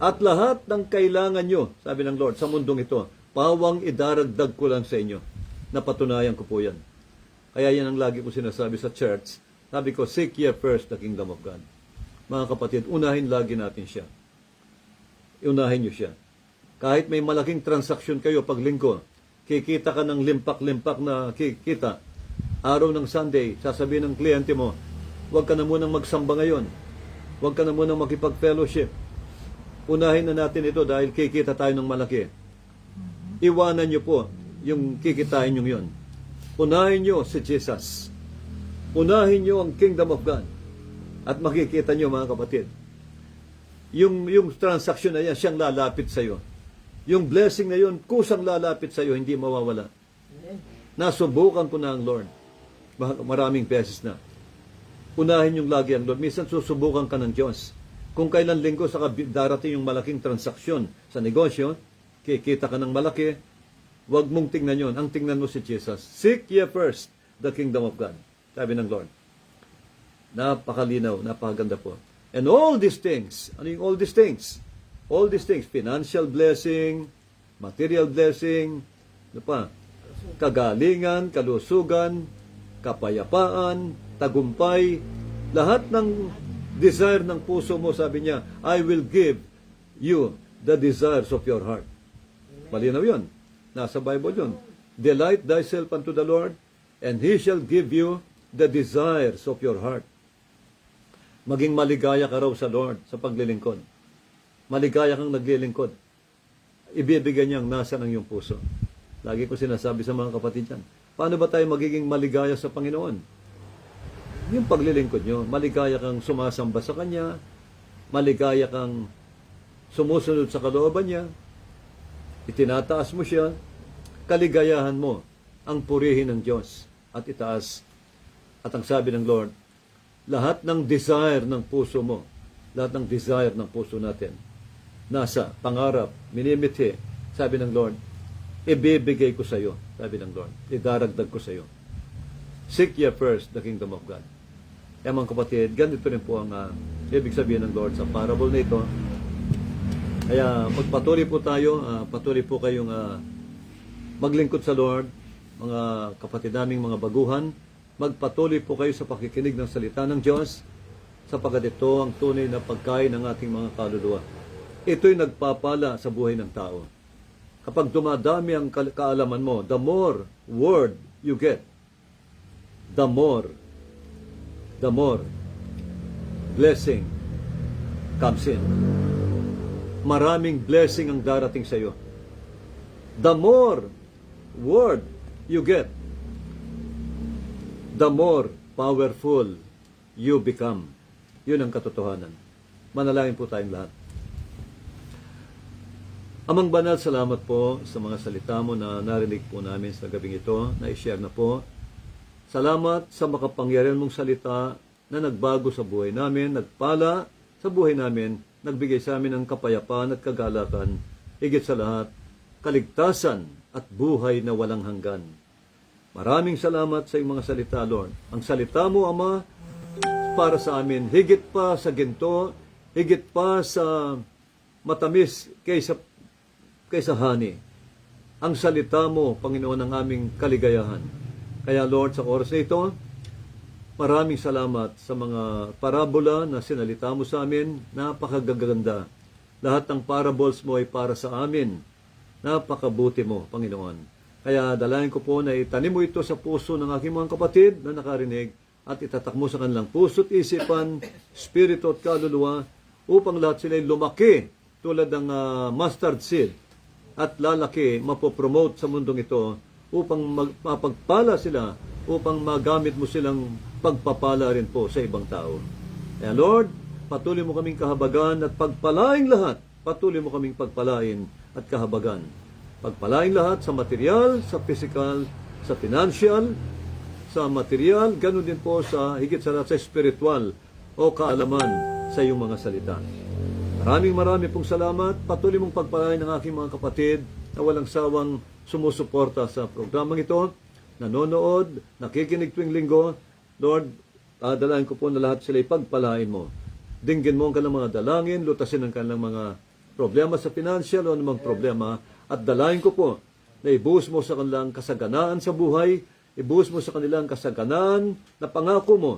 At lahat ng kailangan nyo, sabi ng Lord, sa mundong ito, pawang idaragdag ko lang sa inyo. Napatunayan ko po yan. Kaya yan ang lagi ko sinasabi sa church. Sabi ko, seek ye first the kingdom of God. Mga kapatid, unahin lagi natin siya. Unahin nyo siya. Kahit may malaking transaksyon kayo pag linggo, kikita ka ng limpak-limpak na kikita. Araw ng Sunday, sasabihin ng kliyente mo, huwag ka na munang magsamba ngayon. Huwag ka na munang makipag-fellowship. Unahin na natin ito dahil kikita tayo ng malaki. Iwanan nyo po yung kikitain nyo yun. Unahin nyo si Jesus. Unahin nyo ang kingdom of God. At makikita nyo mga kapatid, yung transaction na yan, siyang lalapit sa iyo. Yung blessing na yun, kusang lalapit sa iyo, hindi mawawala. Nasubukan ko na ang Lord. Maraming beses na. Unahin yung lagi ang Lord. Minsan susubukan ka ng Diyos. Kung kailan linggo, saka darating yung malaking transaksyon sa negosyo, kikita ka ng malaki, huwag mong tingnan yun. Ang tingnan mo si Jesus. Seek ye first the kingdom of God. Sabi ng Lord. Napakalinaw, napakaganda po. And all these things, ano yung all these things? All these things, financial blessing, material blessing, ano pa? Kagalingan, kalusugan, kapayapaan, tagumpay, lahat ng desire ng puso mo, sabi niya, I will give you the desires of your heart. Malinaw yun. Nasa Bible yun. Delight thyself unto the Lord, and He shall give you the desires of your heart. Maging maligaya ka raw sa Lord sa paglilingkod. Maligaya kang naglilingkod. Ibibigay niya ang nasa ng iyong puso. Lagi ko sinasabi sa mga kapatid yan, paano ba tayo magiging maligaya sa Panginoon? Yung paglilingkod nyo, maligaya kang sumasamba sa Kanya, maligaya kang sumusunod sa kalooban niya, itinataas mo siya, kaligayahan mo ang purihin ng Diyos at itaas. At ang sabi ng Lord, lahat ng desire ng puso mo, lahat ng desire ng puso natin, nasa pangarap, minimithi, sabi ng Lord, ibibigay ko sa iyo, sabi ng Lord, idaragdag ko sa iyo. Seek ye first the kingdom of God. Kaya mga kapatid, ganito rin po ang ibig sabihin ng Lord sa parable na ito. Kaya magpatuloy po tayo, patuloy po kayong maglingkod sa Lord, mga kapatid naming mga baguhan, magpatuloy po kayo sa pakikinig ng salita ng Diyos, sapagkat ito ang tunay na pagkain ng ating mga kaluluwa. Ito'y nagpapala sa buhay ng tao. Kapag dumadami ang kaalaman mo, the more word you get, the more blessing comes in. Maraming blessing ang darating sa iyo. The more word you get, the more powerful you become. Yun ang katotohanan. Manalangin po tayong lahat. Amang banal, salamat po sa mga salita mo na narinig po namin sa gabing ito, na i-share na po. Salamat sa makapangyarihan mong salita na nagbago sa buhay namin, nagpala sa buhay namin, nagbigay sa amin ng kapayapaan at kagalakan, higit sa lahat, kaligtasan at buhay na walang hanggan. Maraming salamat sa iyong mga salita, Lord. Ang salita mo, Ama, para sa amin, higit pa sa ginto, higit pa sa matamis kaysa honey. Ang salita mo, Panginoon, ang aming kaligayahan. Kaya, Lord, sa oras na ito, maraming salamat sa mga parabola na sinalita mo sa amin. Napakagaganda. Lahat ng parables mo ay para sa amin. Napakabuti mo, Panginoon. Kaya dalangin ko po na itanim mo ito sa puso ng aking mga kapatid na nakarinig at itatak mo sa kanilang puso't isipan, spirito at kaluluwa upang lahat sila lumaki tulad ng mustard seed at lalaki, mapopromote sa mundong ito upang mapagpala sila, upang magamit mo silang pagpapala rin po sa ibang tao. Kaya Lord, patuloy mo kaming kahabagan at pagpalaing lahat. Patuloy mo kaming pagpalain at kahabagan. Pagpalaing lahat sa material, sa physical, sa financial, sa material, ganun din po sa higit sa lahat sa spiritual o kaalaman sa iyong mga salita. Maraming pong salamat. Patuloy mong pagpalain ng aking mga kapatid na walang sawang sumusuporta sa programang ito, nanonood, nakikinig tuwing linggo. Lord, dalahin ko po na lahat sila ipagpalain mo. Dinggin mo ang kanilang mga dalangin, lutasin ang kanilang mga problema sa financial o anumang problema, at dalahin ko po na ibuhos mo sa kanilang kasaganaan sa buhay, ibuhos mo sa kanilang kasaganaan na pangako mo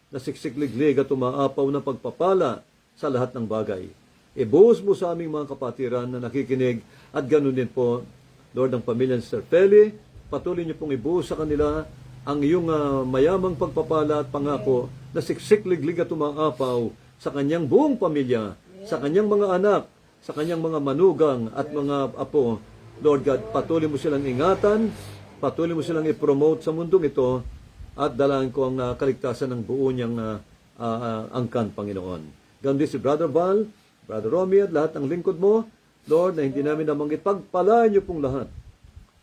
na siksikliglig at umaapaw na pagpapala sa lahat ng bagay. Ibuhos mo sa aming mga kapatiran na nakikinig at ganun din po, Lord, ang pamilya ni Sir Feli, patuloy niyo pong ibuhos sa kanila ang iyong mayamang pagpapala at pangako na siksikliglig at umaapaw sa kanyang buong pamilya, sa kanyang mga anak, sa kanyang mga manugang at mga apo. Lord God, patuloy mo silang ingatan, patuloy mo silang i-promote sa mundong ito at dalahan ko ang kaligtasan ng buo niyang angkan, Panginoon. Ganun din si Brother Val, Brother Romy at lahat ng lingkod mo, Lord, na hindi namin namanggit, pagpalain niyo pong lahat.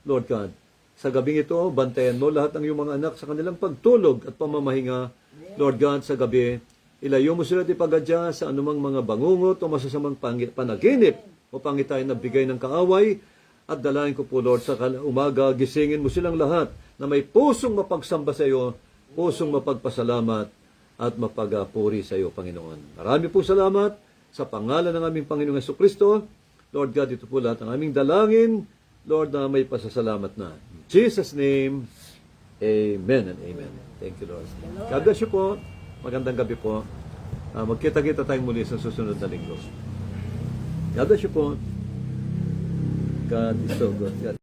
Lord God, sa gabing ito, bantayan mo lahat ng iyong mga anak sa kanilang pagtulog at pamamahinga. Lord God, sa gabi, ilayo mo sila at ipagadya sa anumang mga bangungot o masasamang panaginip o pangitayin na bigay ng kaaway. At dalahin ko po, Lord, sa umaga, gisingin mo silang lahat na may pusong mapagsamba sa iyo, pusong mapagpasalamat at mapagpuri sa iyo, Panginoon. Marami po salamat sa pangalan ng aming Panginoong Jesucristo. Lord God, ito po lahat ng aming dalangin, Lord, na may pasasalamat na. In Jesus' name, amen and amen. Thank you, Lord. God bless you po. Magandang gabi po. Magkita-kita tayong muli sa susunod na linggo. God bless you po. God is so good. God